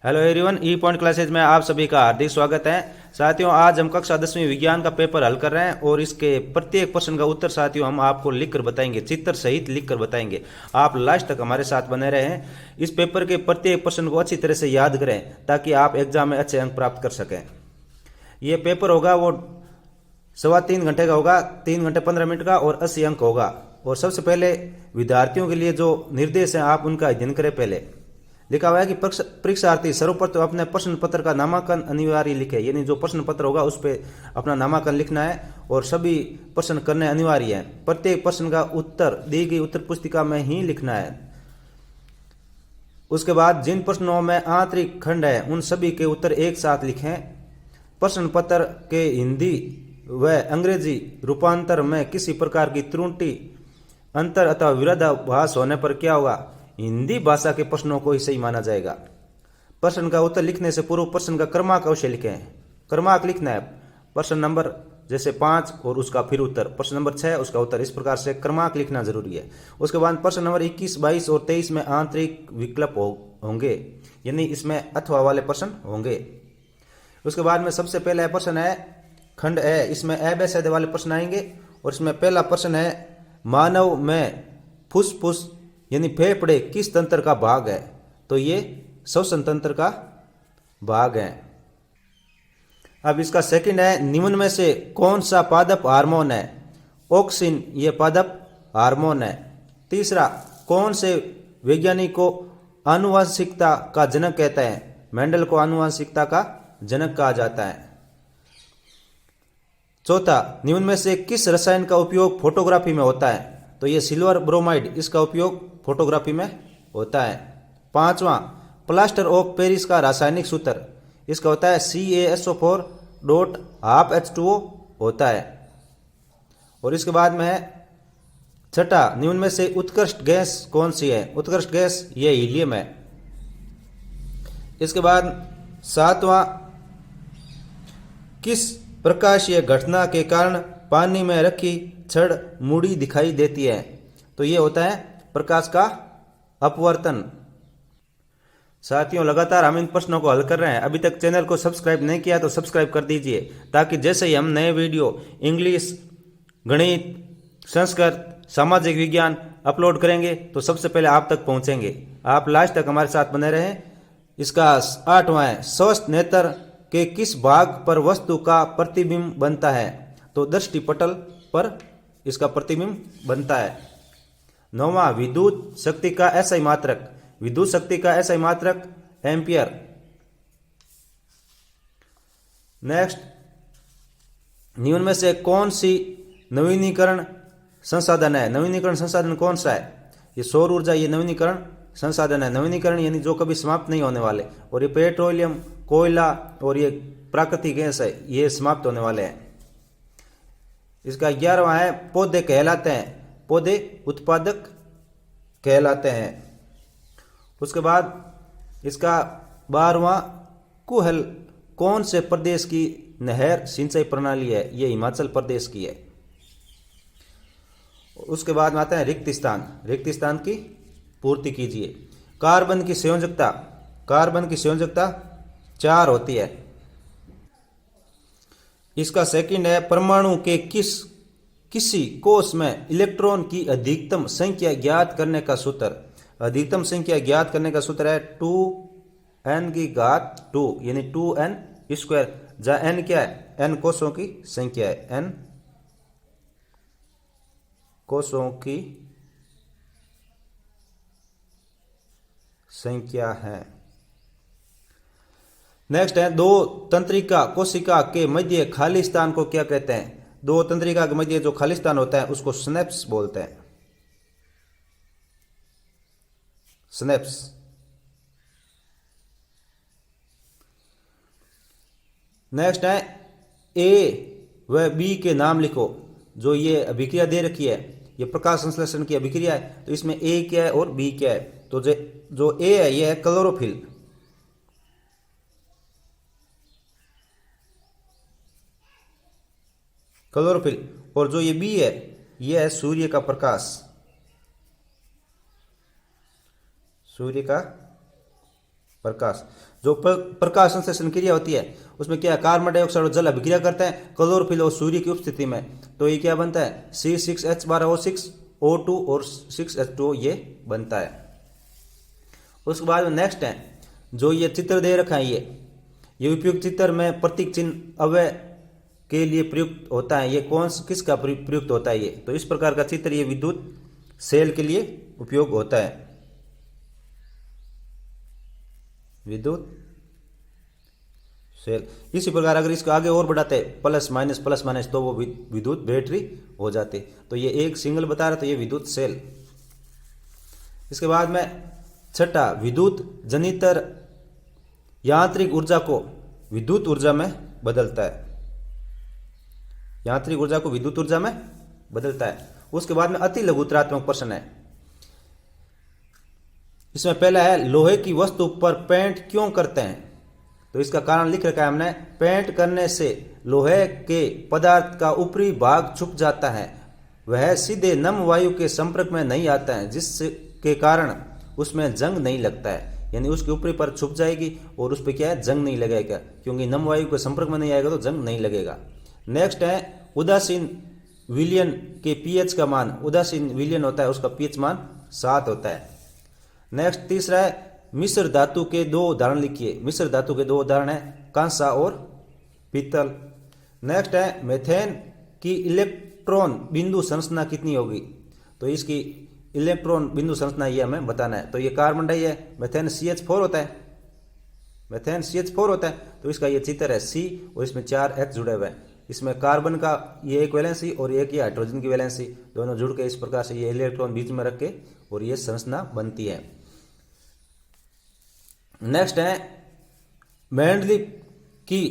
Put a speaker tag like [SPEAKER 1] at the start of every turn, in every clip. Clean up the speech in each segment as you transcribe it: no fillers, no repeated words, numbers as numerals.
[SPEAKER 1] Hello everyone, ई point classes में आप सभी का हार्दिक स्वागत है। साथियों, आज हम कक्षा 10वीं विज्ञान का पेपर हल कर रहे हैं और इसके प्रत्येक प्रश्न का उत्तर साथियों हम आपको लिखकर बताएंगे, चित्र सहित लिखकर बताएंगे। आप लास्ट तक हमारे साथ बने रहें। इस पेपर के प्रत्येक प्रश्न को अच्छी तरह से याद करें ताकि आप एग्जाम में अच्छे अंक प्राप्त कर सकें। ये पेपर होगा वो 3.25 घंटे का होगा, 3 घंटे 15 मिनट का और 80 अंक होगा। और सबसे पहले विद्यार्थियों के लिए जो निर्देश हैं आप उनका अध्ययन करें। पहले लिखा हुआ है कि परीक्षार्थी सर्वप्रथम अपने प्रश्न पत्र का नामांकन अनिवार्य लिखे, यानी जो प्रश्न पत्र होगा उस पर अपना नामांकन लिखना है और सभी प्रश्न करने अनिवार्य है। प्रत्येक प्रश्न का उत्तर दी गई उत्तर पुस्तिका में ही लिखना है। उसके बाद जिन प्रश्नों में आंतरिक खंड है उन सभी के उत्तर एक साथ लिखें। प्रश्न पत्र के हिंदी व अंग्रेजी रूपांतर में किसी प्रकार की त्रुटि, अंतर अथवा विरोधाभास होने पर क्या होगा, हिंदी भाषा के प्रश्नों को ही सही माना जाएगा। प्रश्न का उत्तर लिखने से पूर्व प्रश्न का क्रमांक अवश्य लिखें। क्रमांक लिखना है, प्रश्न नंबर जैसे 5 और उसका फिर उत्तर, प्रश्न नंबर 6 उसका उत्तर, इस प्रकार से क्रमांक लिखना जरूरी है। उसके बाद प्रश्न नंबर 21, 22 और 23 में आंतरिक विकल्प होंगे, यानी इसमें अथवा वाले प्रश्न होंगे। उसके बाद में सबसे पहला प्रश्न है खंड है, इसमें ए बे से वाले प्रश्न आएंगे। और इसमें पहला प्रश्न है, मानव में फुसफुस यानी फेफड़े किस तंत्र का भाग है? तो ये श्वसन तंत्र का भाग है। अब इसका सेकंड है, निम्न में से कौन सा पादप हार्मोन है? ऑक्सिन ये पादप हार्मोन है। तीसरा, कौन से वैज्ञानिक को आनुवंशिकता का जनक कहते हैं? मेंडल को आनुवंशिकता का जनक कहा जाता है। चौथा, निम्न में से किस रसायन का उपयोग फोटोग्राफी में होता है? तो ये सिल्वर ब्रोमाइड, इसका उपयोग फोटोग्राफी में होता है। पांचवा, प्लास्टर ऑफ पेरिस का रासायनिक सूत्र, इसका होता है CaSO4.12H2O होता है। और इसके बाद में है छठा, निम्न में से उत्कृष्ट गैस कौन सी है? उत्कृष्ट गैस ये हीलियम है। इसके बाद सातवां, किस प्रकाशीय घटना के कारण पानी में रखी छड़ मुड़ी दिखाई देती है? तो ये होता है प्रकाश का अपवर्तन। साथियों, लगातार हम इन प्रश्नों को हल कर रहे हैं। अभी तक चैनल को सब्सक्राइब नहीं किया तो सब्सक्राइब कर दीजिए ताकि जैसे ही हम नए वीडियो इंग्लिश, गणित, संस्कृत, सामाजिक विज्ञान अपलोड करेंगे तो सबसे पहले आप तक पहुंचेंगे। आप लास्ट तक हमारे साथ बने रहें। इसका 8वां है, स्वस्थ नेत्र के किस भाग पर वस्तु का प्रतिबिंब बनता है? तो दृष्टिपटल पर इसका प्रतिबिंब बनता है। 9वां, विद्युत शक्ति का एसआई मात्रक, विद्युत शक्ति का एसआई मात्रक एम्पियर। नेक्स्ट, निम्न में से कौन सी नवीनीकरण संसाधन है? नवीनीकरण संसाधन कौन सा है? ये सौर ऊर्जा, ये नवीनीकरण संसाधन है। नवीनीकरण यानी जो कभी समाप्त नहीं होने वाले। और ये पेट्रोलियम, कोयला और ये प्राकृतिक गैस है, ये समाप्त होने वाले हैं। इसका 11वां है, पौधे कहलाते हैं, पौधे उत्पादक कहलाते हैं। उसके बाद इसका 12वां, कुहल कौन से प्रदेश की नहर सिंचाई प्रणाली है? ये हिमाचल प्रदेश की है। उसके बाद में आता है रिक्त स्थान, रिक्त स्थान की पूर्ति कीजिए। कार्बन की संयोजकता, कार्बन की संयोजकता 4 होती है। इसका सेकंड है, परमाणु के किसी कोष में इलेक्ट्रॉन की अधिकतम संख्या ज्ञात करने का सूत्र। अधिकतम संख्या ज्ञात करने का सूत्र है 2n⁻², यानी 2n², जहां n क्या है? n कोषों की संख्या है, n कोषों की संख्या है। नेक्स्ट है, दो तंत्रिका कोशिका के मध्य खाली स्थान को क्या कहते हैं? दो तंत्रिका के मध्य जो खाली स्थान होता है उसको स्नेप्स बोलते हैं, स्नेप्स। नेक्स्ट है, ए व बी के नाम लिखो। जो ये अभिक्रिया दे रखी है, ये प्रकाश संश्लेषण की अभिक्रिया है, तो इसमें ए क्या है और बी क्या है? तो जो ए है ये है क्लोरोफिल, क्लोरोफिल। और जो ये बी है ये है सूर्य का प्रकाश, सूर्य का प्रकाश। जो प्रकाश संश्लेषण क्रिया होती है उसमें क्या है, कार्बन डाइऑक्साइड और जल अभिक्रिया करते हैं क्लोरोफिल और सूर्य की उपस्थिति में, तो ये क्या बनता है C6H12O6 और 6H2O ये बनता है। उसके बाद में नेक्स्ट है जो ये चित्र दे रखा है, ये उपयुक्त चित्र में प्रतीक चिन्ह अव्यय के लिए प्रयुक्त होता है। ये किसका प्रयुक्त होता है ये, तो इस प्रकार का चित्र ये विद्युत सेल के लिए उपयोग होता है, विद्युत सेल। इसी प्रकार अगर इसको आगे और बढ़ाते प्लस माइनस तो वो विद्युत बैटरी हो जाती। तो ये एक सिंगल बता रहा, तो ये विद्युत सेल। इसके बाद में छठा, विद्युत जनितर यांत्रिक ऊर्जा को विद्युत ऊर्जा में बदलता है, यांत्रिक ऊर्जा को विद्युत ऊर्जा में बदलता है। उसके बाद में अति लघुतरात्मक प्रश्न है, इसमें पहला है लोहे की वस्तु पर पेंट क्यों करते हैं, तो इसका कारण लिख रखा है हमने, पेंट करने से लोहे के पदार्थ का ऊपरी भाग छुप जाता है, वह सीधे नम वायु के संपर्क में नहीं आता है, जिसके कारण उसमें जंग नहीं लगता है। यानी उसके ऊपरी पर छुप जाएगी और उस पर क्या है, जंग नहीं लगेगा, क्योंकि नम वायु के संपर्क में नहीं आएगा तो जंग नहीं लगेगा। नेक्स्ट है उदासीन विलयन के पीएच का मान, उदासीन विलयन होता है उसका पीएच मान 7 होता है। नेक्स्ट तीसरा है मिश्र धातु के 2 उदाहरण लिखिए, मिश्र धातु के 2 उदाहरण है कांसा और पीतल। नेक्स्ट है मेथेन की इलेक्ट्रॉन बिंदु संरचना कितनी होगी, तो इसकी इलेक्ट्रॉन बिंदु संरचना ये हमें बताना है। तो ये कार्बन डाई है, मेथेन CH4 होता है, मेथेन CH4 होता है, तो इसका ये चित्र है C और इसमें 4 H जुड़े हुए हैं। इसमें कार्बन का ये एक वैलेंसी और एक ये हाइड्रोजन की वैलेंसी, दोनों जुड़ के इस प्रकार से ये इलेक्ट्रॉन बीच में रख के और ये संरचना बनती है। नेक्स्ट है मेंडलीव की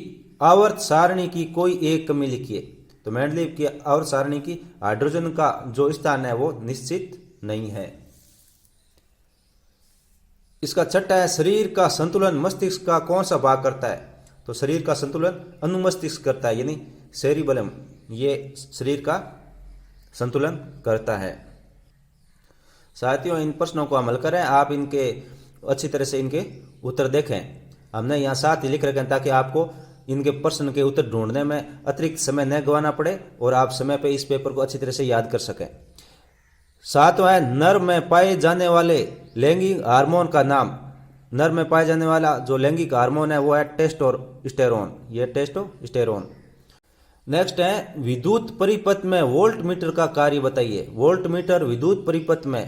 [SPEAKER 1] आवर्त सारणी की कोई एक कमी लिखिए, तो मेंडलीव की आवर्त सारणी की हाइड्रोजन का जो स्थान है वो निश्चित नहीं है। इसका छठा है शरीर का संतुलन मस्तिष्क का कौन सा भाग करता है, तो शरीर का संतुलन अनुमस्तिष्क करता है, यानी सेरिबेलम ये शरीर का संतुलन करता है। साथियों इन प्रश्नों को अमल करें, आप इनके अच्छी तरह से इनके उत्तर देखें। हमने यहाँ साथ ही लिख रखे हैं ताकि आपको इनके प्रश्न के उत्तर ढूंढने में अतिरिक्त समय न गंवाना पड़े और आप समय पे इस पेपर को अच्छी तरह से याद कर सकें। सातवां है नर में पाए जाने वाले लैंगिक हार्मोन का नाम, नर में पाए जाने वाला जो लैंगिक हार्मोन है वो है टेस्टोस्टेरोन, ये टेस्टोस्टेरोन। नेक्स्ट है विद्युत परिपथ में वोल्ट मीटर का कार्य बताइए, वोल्ट मीटर विद्युत परिपथ में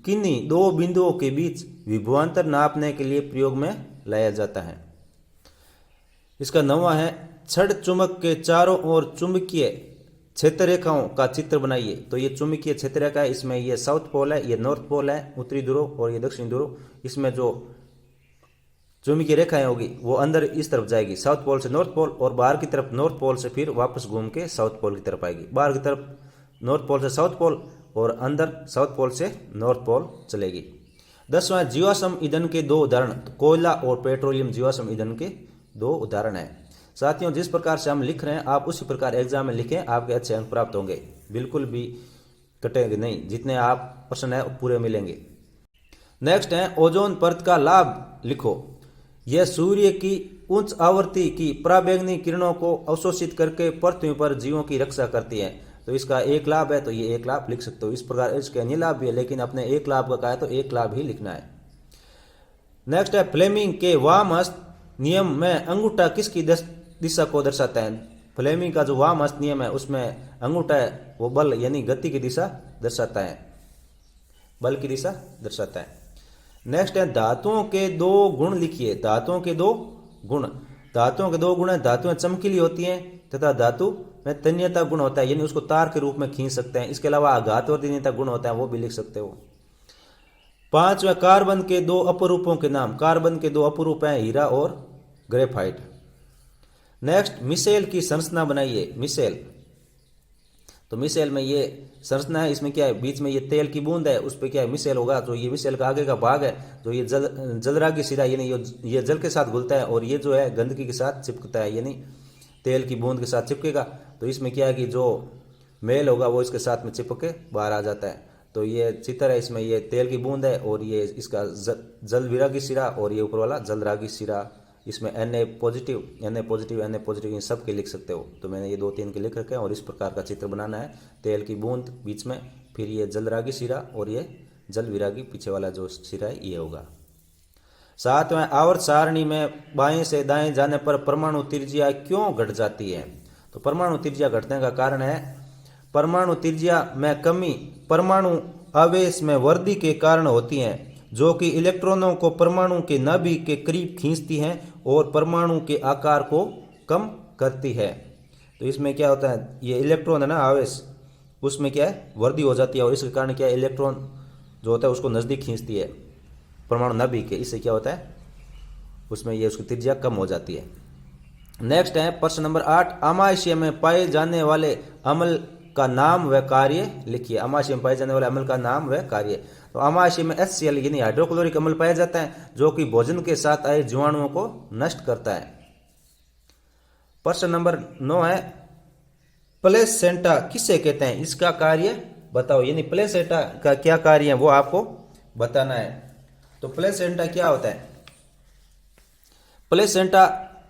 [SPEAKER 1] किन्हीं 2 बिंदुओं के बीच विभवांतर नापने के लिए प्रयोग में लाया जाता है। इसका 9वां है छड़ चुंबक के चारों ओर चुंबकीय क्षेत्र रेखाओं का चित्र बनाइए, तो ये चुंबकीय क्षेत्र रेखा है, इसमें ये साउथ पोल है, ये नॉर्थ पोल है उत्तरी ध्रुव और ये दक्षिणी ध्रुव। इसमें जो चुंबकीय रेखाएं होगी वो अंदर इस तरफ जाएगी साउथ पोल से नॉर्थ पोल, और बाहर की तरफ नॉर्थ पोल से फिर वापस घूम के साउथ पोल की तरफ आएगी। बाहर की तरफ नॉर्थ पोल से साउथ पोल और अंदर साउथ पोल से नॉर्थ पोल चलेगी। 10वां जीवाश्म ईंधन के 2 उदाहरण, कोयला और पेट्रोलियम जीवाश्म ईंधन के 2 उदाहरण है। साथियों जिस प्रकार से हम लिख रहे हैं आप उसी प्रकार एग्जाम में लिखें, आपके अच्छे अंक प्राप्त होंगे, बिल्कुल भी कटेंगे नहीं, जितने आप प्रश्न है पूरे मिलेंगे। नेक्स्ट है ओजोन परत का लाभ लिखो, यह सूर्य की उच्च आवृत्ति की पराबैंगनी किरणों को अवशोषित करके पृथ्वी पर जीवों की रक्षा करती है, तो इसका एक लाभ है, तो ये एक लाभ लिख सकते हो। इस प्रकार इसके अन्य लाभ भी है, लेकिन अपने एक लाभ का कहा है तो एक लाभ ही लिखना है। नेक्स्ट है फ्लेमिंग के वामहस्त नियम में अंगूठा किसकी दिशा को दर्शाता है, फ्लेमिंग का जो वामहस्त नियम है उसमें अंगूठा है वो बल यानी गति की दिशा दर्शाता है, बल की दिशा दर्शाता है। नेक्स्ट है धातुओं के 2 गुण लिखिए, धातुओं के 2 गुण, धातुओं के 2 गुण है धातुएं चमकीली होती हैं तथा धातु में तन्यता गुण होता है, यानी उसको तार के रूप में खींच सकते हैं। इसके अलावा आघातवर्धनीयता गुण होता है, वो भी लिख सकते हो। 5वां कार्बन के 2 अपरूपों के नाम, कार्बन के 2 अपरूप हैं हीरा और ग्रेफाइट। नेक्स्ट मिसेल की संरचना बनाइए, मिसेल, तो मिसेल में ये संरचना है, इसमें क्या है बीच में ये तेल की बूंद है, उस पर क्या है मिसेल होगा, तो ये मिसेल का आगे का भाग है, तो ये जलरागी सिरा यानी ये जल के साथ घुलता है और ये जो है गंदगी के साथ चिपकता है, यानी तेल की बूंद के साथ चिपकेगा, तो इसमें क्या है कि जो मेल होगा वो इसके साथ में चिपक के बाहर आ जाता है। तो ये चित्र है, इसमें ये तेल की बूंद है और ये इसका जल विरागी सिरा और ये ऊपर वाला जल रागी सिरा। इसमें Na positive, Na positive, Na positive, इन सब के लिख सकते हो। तो मैंने ये 2-3 के लिख रखे हैं और इस प्रकार का चित्र बनाना है। तेल की बूंद बीच में, फिर ये जल रागी सिरा और ये जल विरागी पीछे वाला जो सिरा है ये होगा। 7वें, आवर्त सारणी में बाएं से दाएं जाने पर परमाणु त्रिज्या क्यों घट जाती है? तो परमाणु त्रिज्या घटने का कारण है परमाणु त्रिज्या में कमी परमाणु आवेश में वृद्धि के कारण होती है, जो कि इलेक्ट्रॉनों को परमाणु के नाभिक के करीब खींचती हैं और परमाणु के आकार को कम करती है। तो इसमें क्या होता है, ये इलेक्ट्रॉन है ना आवेश, उसमें क्या है वृद्धि हो जाती है और इसके कारण क्या है इलेक्ट्रॉन जो होता है उसको नज़दीक खींचती है परमाणु नाभिक के। इससे क्या होता है उसमें ये उसकी त्रिज्या कम हो जाती है। नेक्स्ट है प्रश्न नंबर 8, अमाशय में पाए जाने वाले अम्ल का नाम व कार्य लिखिए। अमाशय में पाए जाने वाले अम्ल का नाम व कार्य। तो अमाशय में HCl यानी हाइड्रोक्लोरिक अम्ल पाया जाता है, जो कि भोजन के साथ आए जीवाणुओं को नष्ट करता है। प्रश्न नंबर 9 है, प्लेसेंटा किसे कहते हैं, इसका कार्य बताओ। यानी प्लेसेंटा का क्या कार्य है वो आपको बताना है। तो प्लेसेंटा क्या होता है? प्लेसेंटा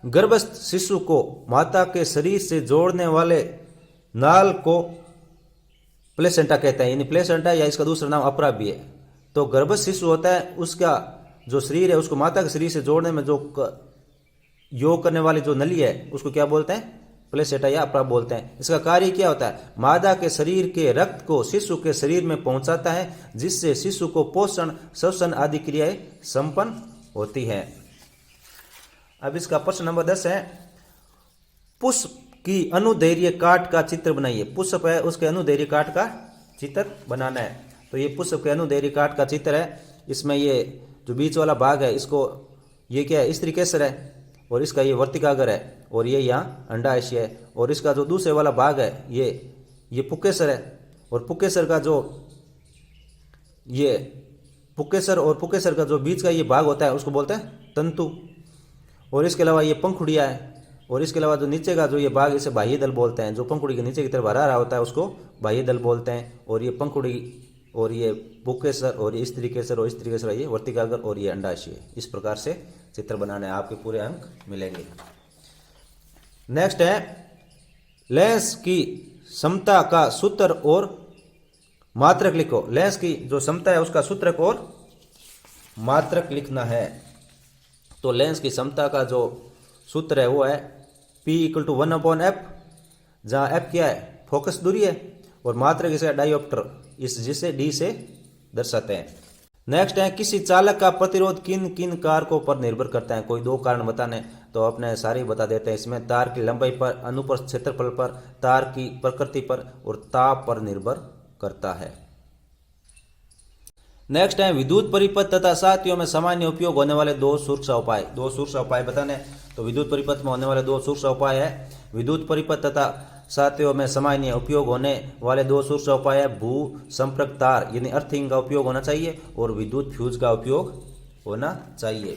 [SPEAKER 1] गर्भस्थ शिशु को माता के शरीर से जोड़ने वाले नाल को प्लेसेंटा कहते हैं। यानी प्लेसेंटा या इसका दूसरा नाम अपरा भी है। तो गर्भस्थ शिशु होता है, उसका जो शरीर है उसको माता के शरीर से जोड़ने में जो योग करने वाली जो नली है उसको क्या बोलते हैं? प्लेसेंटा या अपरा बोलते हैं। इसका कार्य क्या होता है? मादा के शरीर के रक्त को शिशु के शरीर में पहुंचाता है, जिससे शिशु को पोषण, श्वसन आदि क्रियाएं संपन्न होती हैं। अब इसका प्रश्न नंबर 10 है, पुष्प की अनुदैर्घ्य काट का चित्र बनाइए। पुष्प है उसके अनुदैर्घ्य काट का चित्र बनाना है। तो ये पुष्प के अनुदैर्घ्य काट का चित्र है। इसमें ये जो बीच वाला भाग है इसको ये क्या है स्त्रीकेसर है और इसका ये वर्तिकाग्र है और ये यहाँ अंडाशय है और इसका जो दूसरे वाला भाग है ये पुक्केसर है और पुक्केसर का जो ये पुक्केसर और पुक्केसर का जो बीच का ये भाग होता है उसको बोलते हैं तंतु। और इसके अलावा ये पंखुड़िया है और इसके अलावा जो नीचे का जो ये भाग इसे बाह्य दल बोलते हैं। जो पंखुड़ी के नीचे की तरफ हरा रहा होता है उसको बाह्य दल बोलते हैं। और ये पंखुड़ी और ये पुक्केसर और ये स्त्रीकेसर और स्त्रीकेसर ये वर्तिकाग्र और ये अंडाशय। इस प्रकार से चित्र बनाने आपके पूरे अंक मिलेंगे। नेक्स्ट है, लेंस की समता का सूत्र और मात्रक लिखो। लेंस की जो समता है उसका सूत्रक और मात्रक लिखना है। तो लेंस की समता का जो सूत्र है वो है P = 1/f, जहाँ f क्या है फोकस दूरी है और मात्रक इसका डायोप्टर, इस जिसे d से दर्शाते हैं। नेक्स्ट है, किसी चालक का प्रतिरोध किन किन कारकों पर निर्भर करता है? कोई 2 कारण बताने तो अपने सारे बता देते हैं। इसमें तार की लंबाई पर, अनुप्रस्थ क्षेत्रफल पर, तार की प्रकृति पर और ताप पर निर्भर करता है। नेक्स्ट है, विद्युत परिपथ तथा साथियों में सामान्य उपयोग होने वाले 2 सुरक्षा उपाय। 2 सुरक्षा उपाय बताने। तो विद्युत परिपथ में होने वाले 2 सुरक्षा उपाय है, विद्युत परिपथ तथा साथियों में सामान्य उपयोग होने वाले 2 सुरक्षा उपाय है, भू संपर्क तार यानी अर्थिंग का उपयोग होना चाहिए और विद्युत फ्यूज का उपयोग होना चाहिए।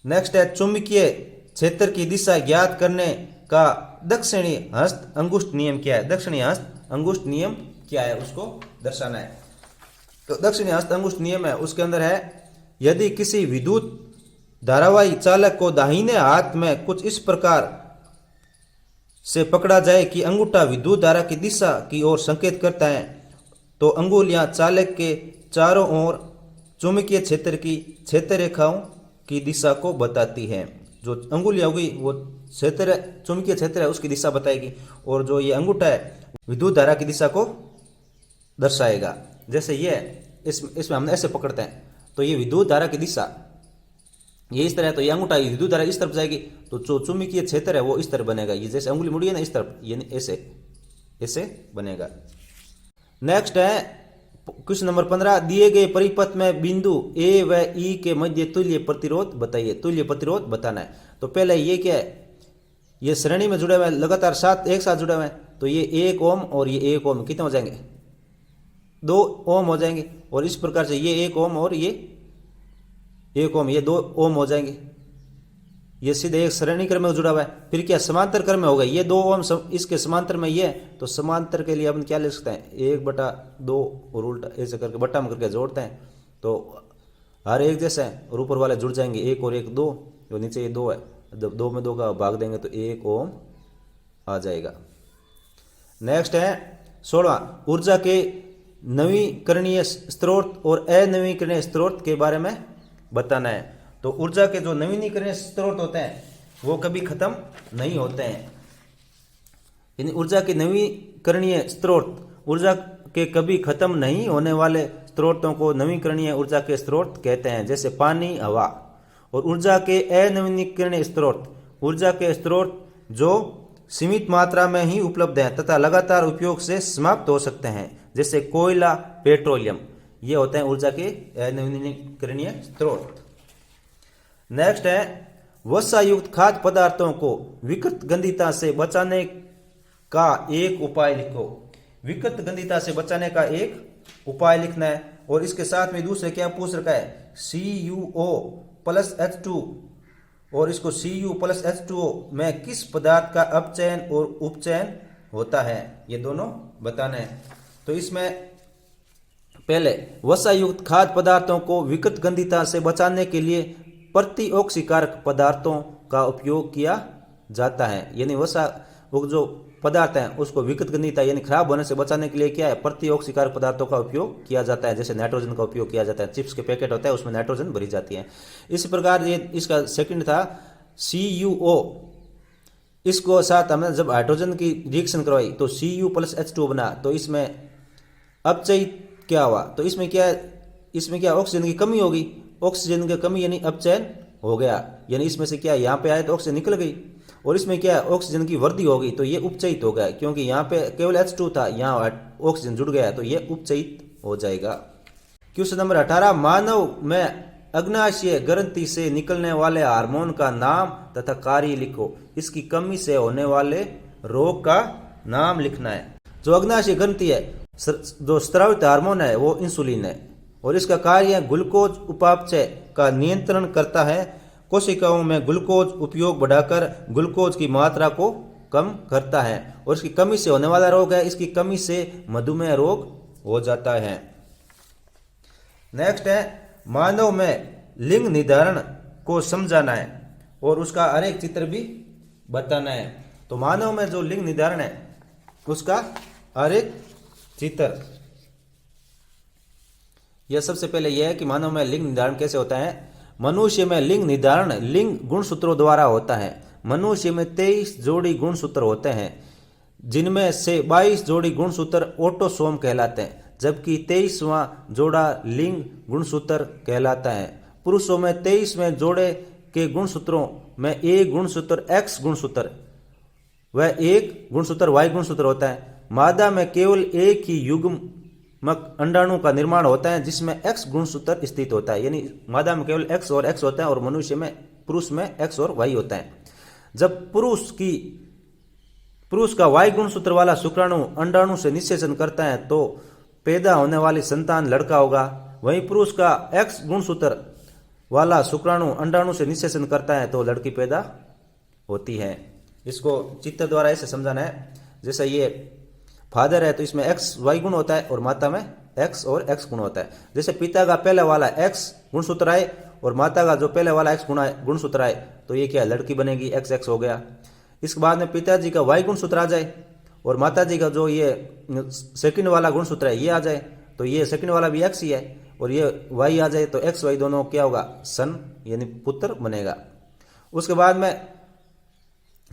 [SPEAKER 1] नेक्स्ट है, चुंबकीय क्षेत्र की दिशा ज्ञात करने का दक्षिणी हस्त अंगुष्ठ नियम क्या है? दक्षिणी हस्त अंगुष्ठ नियम क्या है उसको दर्शाना है। तो दक्षिणी हस्त अंगुष्ठ नियम है उसके अंदर है, यदि किसी विद्युत धारावाही चालक को दाहिने हाथ में कुछ इस प्रकार से पकड़ा जाए कि अंगूठा विद्युत धारा की दिशा की ओर संकेत करता है, तो अंगुलियां चालक के चारों ओर चुंबकीय क्षेत्र की क्षेत्र रेखाओं की दिशा को बताती हैं। जो अंगुलियां होगी वो क्षेत्र चुंबकीय क्षेत्र है उसकी दिशा बताएगी और जो ये अंगूठा है विद्युत धारा की दिशा को दर्शाएगा। जैसे ये इसमें हमने ऐसे पकड़ते हैं तो ये विद्युत धारा की दिशा ये इस तरह है, तो ये अंगूठा विद्युत धारा इस तरफ जाएगी तो जो चुंबकीय क्षेत्र है वो इस तरफ बनेगा। ये जैसे अंगुली मुड़ी है ना इस तरफ, ये ऐसे बनेगा। नेक्स्ट है क्वेश्चन नंबर 15, दिए गए परिपथ में बिंदु ए व ई के मध्य तुल्य प्रतिरोध बताइए। तुल्य प्रतिरोध बताना है। तो पहले ये क्या है, ये श्रेणी में जुड़े हुए हैं, लगातार 7 एक साथ जुड़े हुए हैं, तो ये 1 ओम और ये 1 ओम कितने हो जाएंगे? 2 ओम हो जाएंगे। और इस प्रकार से ये 1 ओम और ये 1 ओम, ये 2 ओम हो जाएंगे। ये सीधे एक श्रेणी क्रम में जुड़ा हुआ है। फिर क्या समांतर क्रम में हो गए, ये 2 ओम इसके समांतर में ये, तो समांतर के लिए अपन क्या लिख सकते हैं, 1/2 और उल्टा ऐसे करके बट्टा में करके जोड़ते हैं तो हर एक जैसा है और ऊपर वाले जुड़ जाएंगे, 1 और 1 2, और नीचे ये 2 है, जब 2 में 2 का भाग देंगे तो 1 ओम आ जाएगा। नेक्स्ट है 16, ऊर्जा के नवीकरणीय स्रोत और अनवीकरणीय स्रोत के बारे में बताना है। तो ऊर्जा के जो नवीनीकरणीय स्रोत होते हैं वो कभी खत्म नहीं होते हैं, यानी ऊर्जा के नवीकरणीय स्रोत, ऊर्जा के कभी खत्म नहीं होने वाले स्रोतों को नवीकरणीय ऊर्जा के स्रोत कहते हैं, जैसे पानी, हवा। और ऊर्जा के अनवीकरणीय स्रोत, ऊर्जा के स्रोत जो सीमित मात्रा में ही उपलब्ध हैं तथा लगातार उपयोग से समाप्त हो सकते हैं, जैसे कोयला, पेट्रोलियम, ये होते हैं ऊर्जा के अनवीकरणीय स्रोत। नेक्स्ट है वसा युक्त खाद्य पदार्थों को विकृत गंधीता से बचाने का एक उपाय लिखो। विकृत गंधीता से बचाने का एक उपाय लिखना है, और इसके साथ में दूसरे क्या पूछ रखा है, CuO+H2, और इसको Cu+H2O में किस पदार्थ का अपचयन और उपचयन होता है, ये दोनों बताना है। तो इसमें पहले वसा युक्त खाद्य पदार्थों को विकृत गंधीता से बचाने के लिए प्रतिऑक्सीकारक पदार्थों का उपयोग किया जाता है, यानी वसा वो जो पदार्थ हैं उसको विकृत गंधीता यानी खराब होने से बचाने के लिए क्या है, प्रतिऑक्सीकारक पदार्थों का उपयोग किया जाता है, जैसे नाइट्रोजन का उपयोग किया जाता है। चिप्स के पैकेट होता है उसमें नाइट्रोजन भरी जाती है। इसी प्रकार ये इसका सेकंड था CuO, इसको साथ हमने जब हाइड्रोजन की रिएक्शन करवाई तो Cu+H2O बना, तो इसमें अपचयित क्या हुआ, तो इसमें क्या ऑक्सीजन की कमी होगी, ऑक्सीजन की कमी यानी अपचयन हो गया, यानी इसमें से क्या यहाँ पे आए तो ऑक्सीजन निकल गई, और इसमें क्या ऑक्सीजन की वृद्धि होगी तो ये उपचयित हो गया, क्योंकि यहाँ पे केवल H2 था, यहाँ ऑक्सीजन जुड़ गया तो ये उपचयित हो जाएगा। क्वेश्चन नंबर 18, मानव में अग्नाशय ग्रंथि से निकलने वाले हार्मोन का नाम तथा कार्य लिखो। इसकी कमी से होने वाले रोग का नाम लिखना है। जो अग्नाशय ग्रंथि है, जो स्रावित हार्मोन है वो इंसुलिन है, और इसका कार्य ग्लूकोज उपापचय का नियंत्रण करता है, कोशिकाओं में ग्लूकोज उपयोग बढ़ाकर ग्लूकोज की मात्रा को कम करता है, और इसकी कमी से होने वाला रोग है, इसकी कमी से मधुमेह रोग हो जाता है। नेक्स्ट है मानव में लिंग निर्धारण को समझाना है और उसका हर एक चित्र भी बताना है। तो मानव में जो लिंग निर्धारण है उसका हर एक चित्र, यह सबसे पहले यह है कि मानव में लिंग निर्धारण कैसे होता है। मनुष्य में लिंग निर्धारण लिंग गुणसूत्रों द्वारा होता है। मनुष्य में 23 जोड़ी गुणसूत्र होते हैं, जिनमें से 22 जोड़ी गुणसूत्र ऑटोसोम कहलाते हैं, जबकि 23वां जोड़ा लिंग गुणसूत्र कहलाता है। पुरुषों में 23वें जोड़े के गुणसूत्रों में एक गुणसूत्र X गुणसूत्र व एक गुणसूत्र Y गुणसूत्र होता है। मादा में केवल एक ही युग्मक अंडाणु का निर्माण होता है जिसमें X गुणसूत्र स्थित होता है, यानी मादा में केवल X और X होता है और मनुष्य में पुरुष में X और Y होता है। जब पुरुष का Y गुणसूत्र वाला शुक्राणु अंडाणु से निषेचन करता है तो पैदा होने वाली संतान लड़का होगा, वहीं पुरुष का X गुणसूत्र वाला शुक्राणु अंडाणु से निषेचन करता है तो लड़की पैदा होती है। इसको चित्र द्वारा ऐसे समझाना है, जैसे ये फादर है तो इसमें XY गुण होता है और माता में X और X गुण होता है। जैसे पिता का पहले वाला X गुणसूत्र आए और माता का जो पहले वाला X गुणसूत्र आए तो ये क्या लड़की बनेगी, XX हो गया। इसके बाद में पिताजी का Y गुणसूत्र आ जाए और माताजी का जो ये सेकंड वाला गुणसूत्र है ये आ जाए तो ये सेकंड वाला भी X ही है, और ये Y आ जाए तो XY दोनों क्या होगा, सन यानी पुत्र बनेगा। उसके बाद में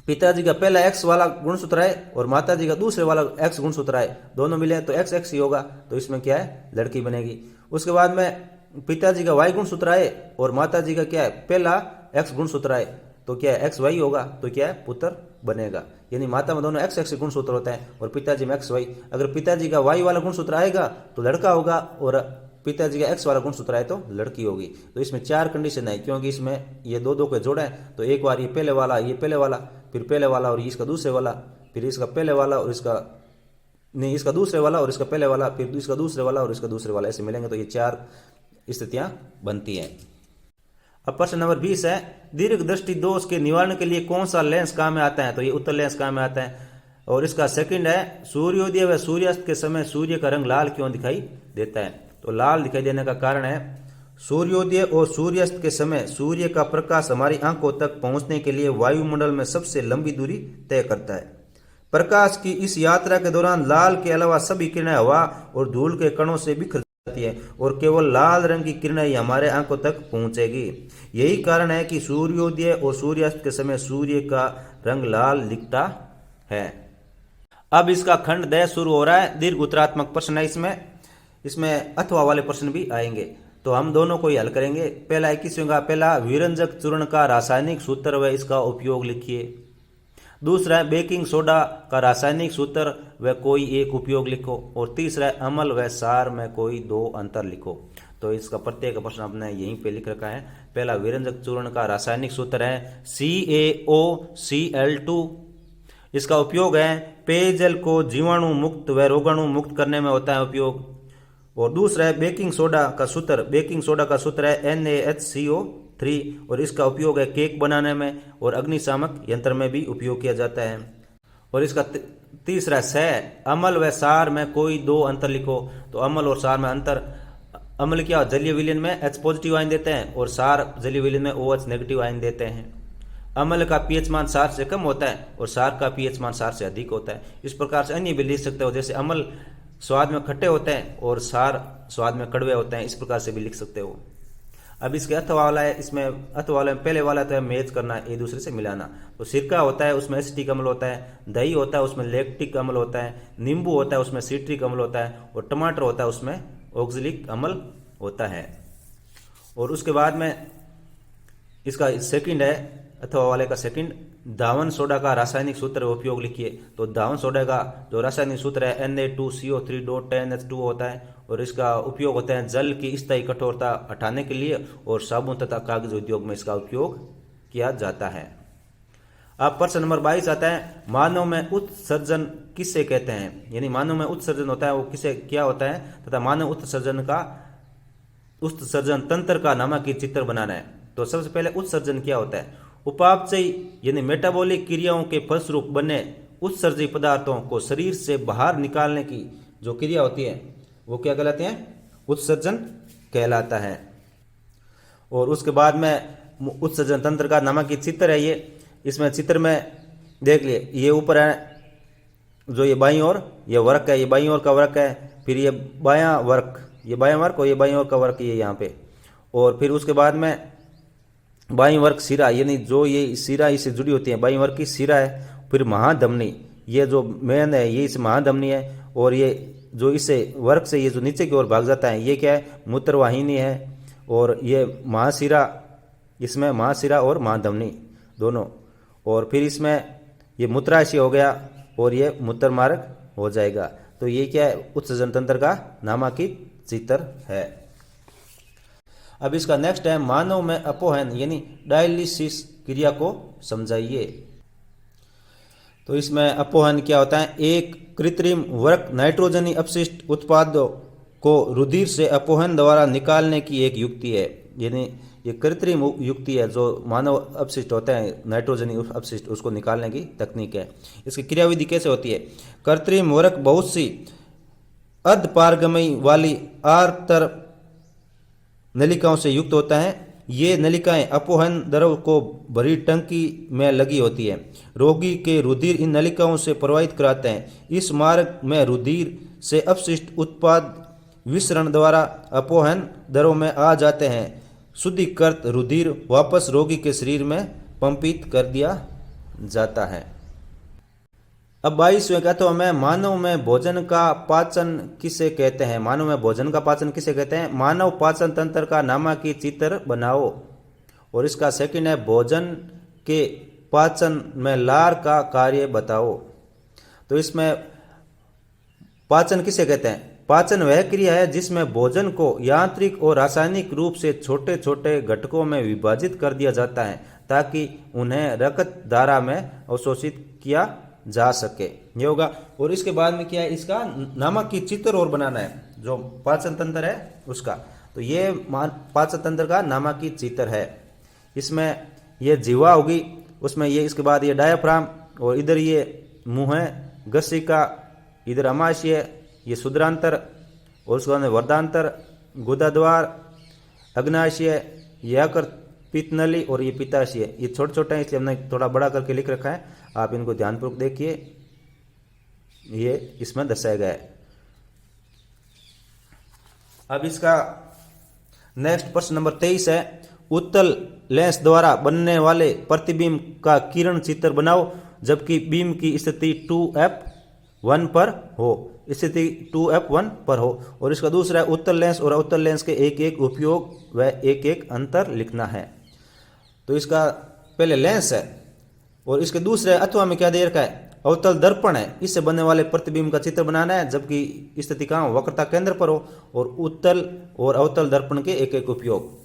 [SPEAKER 1] पिताजी का पहला X वाला गुणसूत्र है और माताजी का दूसरे वाला X गुणसूत्र है, दोनों मिले तो XX ही होगा, तो इसमें क्या है, लड़की बनेगी। उसके बाद में पिताजी का Y गुणसूत्र है और माताजी का क्या है, पहला X गुणसूत्र है तो क्या है, XY होगा, तो क्या है, पुत्र बनेगा। यानी माता में दोनों XX गुणसूत्र होता है और पिताजी में XY। अगर पिताजी का Y वाला गुणसूत्र आएगा तो लड़का होगा और पिताजी का X वाला गुणसूत्र आए तो लड़की होगी। तो इसमें 4 कंडीशन है, क्योंकि इसमें ये दो के जोड़ा है, तो एक बार ये पहले वाला, ये पहले वाला, फिर पहले वाला और इसका दूसरे वाला, फिर इसका पहले वाला और इसका नहीं, इसका दूसरे वाला और इसका पहले वाला, फिर इसका दूसरे वाला और इसका दूसरे वाला, ऐसे मिलेंगे तो ये 4 स्थितियां बनती हैं। अब प्रश्न नंबर 20 है, दीर्घ दृष्टि दोष के निवारण के लिए कौन सा लेंस काम में आता है? तो ये उत्तर लेंस काम में आता है। और इसका सेकंड है, सूर्योदय व सूर्यास्त के समय सूर्य का रंग लाल क्यों दिखाई देता है? तो लाल दिखाई देने का कारण है, सूर्योदय और सूर्यास्त के समय सूर्य का प्रकाश हमारी आंखों तक पहुंचने के लिए वायुमंडल में सबसे लंबी दूरी तय करता है। प्रकाश की इस यात्रा के दौरान लाल के अलावा सभी किरणें हवा और धूल के कणों से बिखर जाती है और केवल लाल रंग की किरणें ही हमारे आंखों तक पहुंचेगी। यही कारण है कि सूर्योदय और सूर्यास्त के समय सूर्य का रंग लाल दिखता है। अब इसका खंड द शुरू हो रहा है। दीर्घ उत्तरात्मक प्रश्न है इसमें अथवा वाले प्रश्न भी आएंगे, तो हम दोनों को ही हल करेंगे। पहला 21वें का, पहला विरंजक चूर्ण का रासायनिक सूत्र व इसका उपयोग लिखिए। दूसरा है बेकिंग सोडा का रासायनिक सूत्र व कोई एक उपयोग लिखो। और तीसरा है अम्ल व सार में कोई दो अंतर लिखो। तो इसका प्रत्येक प्रश्न आपने यहीं पे लिख रखा है। पहला विरंजक चूर्ण का रासायनिक सूत्र है CaOCl2। इसका उपयोग है पेयजल को जीवाणु मुक्त व रोगाणु मुक्त करने में होता है उपयोग। और दूसरा है बेकिंग सोडा का सूत्र है NaHCO3 और इसका उपयोग है केक बनाने में और अग्निशामक यंत्र में भी उपयोग किया जाता है। और इसका तीसरा है अम्ल व सार में कोई दो अंतर लिखो। तो अम्ल और सार में अंतर, अम्ल क्या जलीय विलयन में H पॉजिटिव आयन देते हैं और सार जलीय विलयन में OH नेगेटिव आयन देते हैं। अम्ल का पीएच मान सार से कम होता है और सार का पीएच मान सार से अधिक होता है। इस प्रकार से अन्य भी लिख सकते हो, जैसे अम्ल स्वाद में खट्टे होते हैं और सार स्वाद में कड़वे होते हैं, इस प्रकार से भी लिख सकते हो। अब इसके अथवा वाला है, इसमें अथवा वाला में पहले वाला तो है मैच करना, एक दूसरे से मिलाना। तो सिरका होता है उसमें एसिटिक अम्ल होता है, दही होता है उसमें लैक्टिक अम्ल होता है, नींबू होता है उसमें सिट्रिक अम्ल होता है और टमाटर होता है उसमें ऑक्जेलिक अम्ल होता है। और उसके बाद में इसका सेकंड है, अथवा वाले का सेकंड, धावन सोडा का रासायनिक सूत्र उपयोग लिखिए। तो धावन सोडा का जो रासायनिक सूत्र है Na2CO3.10H2 होता है और इसका उपयोग होता है जल की स्थायी कठोरता हटाने के लिए और साबुन तथा कागज उद्योग में इसका उपयोग किया जाता है। अब प्रश्न नंबर 22 आता है, मानव में उत्सर्जन किसे कहते हैं? यानी मानव में उत्सर्जन होता है वो किसे क्या होता है तथा मानव उत्सर्जन तंत्र का नामांकित चित्र बनाना है। तो सबसे पहले उत्सर्जन क्या होता है? उपापचयी यानी मेटाबॉलिक क्रियाओं के फलस्वरूप बने उत्सर्जी पदार्थों को शरीर से बाहर निकालने की जो क्रिया होती है वो क्या कहलाती है? उत्सर्जन कहलाता है। और उसके बाद में उत्सर्जन तंत्र का नामांकित चित्र है ये। इसमें चित्र में देख लिए, ये ऊपर है जो ये बाईं ओर ये वर्क है, ये बाईं ओर का वर्क है, फिर ये बायां वर्क, ये बायां वर्क और ये बाईं ओर का वर्क ये यहाँ पे। और फिर उसके बाद में बाईं वर्क सिरा, यानी जो ये सिरा इससे जुड़ी होती है, बाईं वर्क की सिरा है। फिर महाधमनी, ये जो मेन है ये इस महाधमनी है। और ये जो इसे वर्क से ये जो नीचे की ओर भाग जाता है ये क्या है? मूत्रवाहिनी है। और ये महाशिरा, इसमें महाशिरा और महाधमनी दोनों। और फिर इसमें ये मूत्राशय हो गया और ये मूत्र मार्ग हो जाएगा। तो ये क्या है? उत्सर्जन तंत्र का नामांकित चित्र है। अब इसका नेक्स्ट है, मानव में अपोहन यानी डायलिसिस क्रिया को समझाइए। तो इसमें अपोहन क्या होता है? एक कृत्रिम वर्क नाइट्रोजनी अपशिष्ट उत्पादों को रुधिर से अपोहन द्वारा निकालने की एक युक्ति है। यानी ये कृत्रिम युक्ति है, जो मानव अपशिष्ट होते हैं नाइट्रोजनी अपशिष्ट उसको निकालने की तकनीक है। इसकी क्रियाविधि कैसे होती है? कृत्रिम वर्क बहुत सी अर्धपारगमयी वाली आर्तर नलिकाओं से युक्त होता है। ये नलिकाएं अपोहन द्रव को भरी टंकी में लगी होती है। रोगी के रुधिर इन नलिकाओं से प्रवाहित कराते हैं। इस मार्ग में रुधिर से अपशिष्ट उत्पाद विसरण द्वारा अपोहन द्रव में आ जाते हैं। शुद्धिकृत रुधिर वापस रोगी के शरीर में पंपित कर दिया जाता है। अब 22वें कहते हो मैं, मानव में भोजन का पाचन किसे कहते हैं? मानव में भोजन का पाचन किसे कहते हैं? मानव पाचन तंत्र का नामांकित चित्र बनाओ। और इसका सेकंड है, भोजन के पाचन में लार का कार्य बताओ। तो इसमें पाचन किसे कहते हैं? पाचन वह क्रिया है जिसमें भोजन को यांत्रिक और रासायनिक रूप से छोटे छोटे घटकों में विभाजित कर दिया जाता है ताकि उन्हें रक्त धारा में अवशोषित किया जा सके, ये होगा। और इसके बाद में क्या है? इसका नामांकित चित्र और बनाना है, जो पाचन तंत्र है उसका। तो ये पाचन तंत्र का नामांकित चित्र है। इसमें ये जीवा होगी, उसमें ये इसके बाद ये डायाफ्राम, और इधर ये मुंह है, गसिका, इधर अमाशय, ये शुद्रांतर, और उसके बाद में वर्धांतर, गुदाद्वार, अग्नाशय, ये आकर पित्तनली, और ये पित्ताशय। ये छोटे छोटे हैं इसलिए हमने थोड़ा बड़ा करके लिख रखा है, आप इनको ध्यानपूर्वक देखिए, ये इसमें दर्शाया गया है। अब इसका नेक्स्ट प्रश्न नंबर 23 है, उत्तल लेंस द्वारा बनने वाले प्रतिबिंब का किरण चित्र बनाओ जबकि बीम की स्थिति 2f1 पर हो, स्थिति 2f1 पर हो। और इसका दूसरा है, उत्तल लेंस और अवतल लेंस के एक एक उपयोग व एक एक अंतर लिखना है। तो इसका पहले लेंस है, और इसके दूसरे अथवा में क्या दे रखा है, अवतल दर्पण है, इससे बनने वाले प्रतिबिंब का चित्र बनाना है जबकि स्थिति कहाँ वक्रता केंद्र पर हो, और उत्तल और अवतल दर्पण के एक एक उपयोग।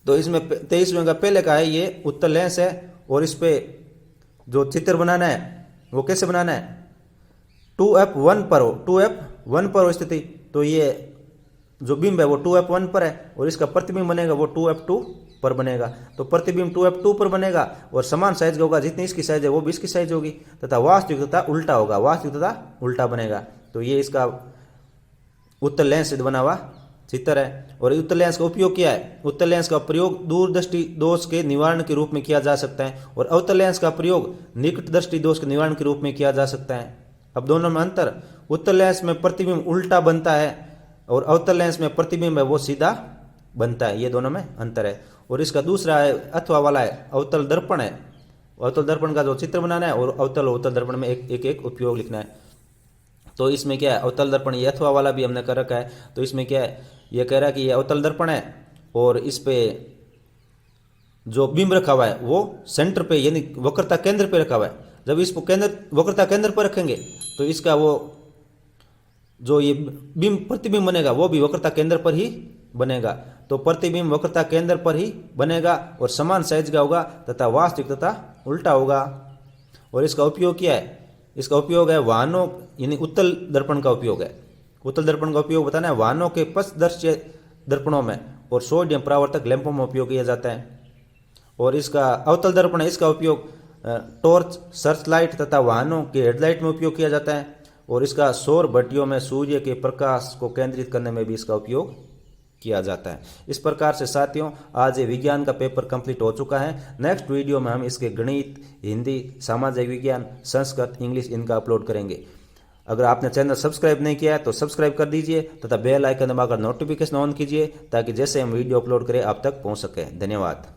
[SPEAKER 1] तो इसमें 23वें का पहले का है, ये उत्तल लेंस है, और इस पे जो चित्र बनाना है वो कैसे बनाना है, 2f1 पर हो, 2f1 पर हो स्थिति, तो ये जो बिंब है वो 2f1 पर है, और इसका प्रतिबिंब बनेगा वो 2f2 पर बनेगा। तो प्रतिबिंब 2f2 पर बनेगा और समान साइज का होगा, जितनी इसकी साइज है वो भी इसकी साइज होगी, तथा वास्तविकता उल्टा होगा, वास्तविकता उल्टा बनेगा। तो ये इसका उत्तल लेंस से बना हुआ चित्र है। और उत्तल लेंस का उपयोग क्या है, उत्तल लेंस का प्रयोग दूरदृष्टि दोष के निवारण के रूप में किया जा सकता है, और अवतल लेंस का प्रयोग निकट दृष्टि दोष के निवारण के रूप में किया जा सकता है। अब दोनों में अंतर, उत्तल लेंस में प्रतिबिंब उल्टा बनता है और अवतल लेंस में प्रतिबिंब है वो सीधा बनता है, ये दोनों में अंतर है। और इसका दूसरा है अथवा वाला है, अवतल दर्पण है, अवतल दर्पण का जो चित्र बनाना है और अवतल दर्पण में एक एक उपयोग लिखना है। तो इसमें क्या है, अवतल दर्पण, ये अथवा वाला भी हमने कर रखा है। तो इसमें क्या है, ये कह रहा है कि ये अवतल दर्पण है और इस पे जो बिंब रखा हुआ है वो सेंटर पे यानी वक्रता केंद्र पे रखा हुआ है। जब इसको वक्रता केंद्र पर रखेंगे तो इसका वो जो ये बिंब प्रतिबिंब बनेगा वो भी वक्रता केंद्र पर ही बनेगा। तो प्रतिबिंब वक्रता केंद्र पर ही बनेगा और समान साइज का होगा तथा वास्तविकता उल्टा होगा। और इसका उपयोग क्या है, इसका उपयोग है वाहनों यानी उत्तल दर्पण का उपयोग है। उत्तल दर्पण का उपयोग बताना है वाहनों के पथदर्शी दर्पणों में और सोडियम परावर्तक लैंपों में उपयोग किया जाता है। और इसका अवतल दर्पण है, इसका उपयोग टॉर्च, सर्च लाइट तथा वाहनों के हेडलाइट में उपयोग किया जाता है। और इसका सौर भट्टियों में सूर्य के प्रकाश को केंद्रित करने में भी इसका उपयोग किया जाता है। इस प्रकार से साथियों आज ये विज्ञान का पेपर कंप्लीट हो चुका है। नेक्स्ट वीडियो में हम इसके गणित, हिंदी, सामाजिक विज्ञान, संस्कृत, इंग्लिश इनका अपलोड करेंगे। अगर आपने चैनल सब्सक्राइब नहीं किया है तो सब्सक्राइब कर दीजिए तथा बेल आइकन दबाकर नोटिफिकेशन ऑन कीजिए ताकि जैसे हम वीडियो अपलोड करें आप तक पहुंच सके। धन्यवाद।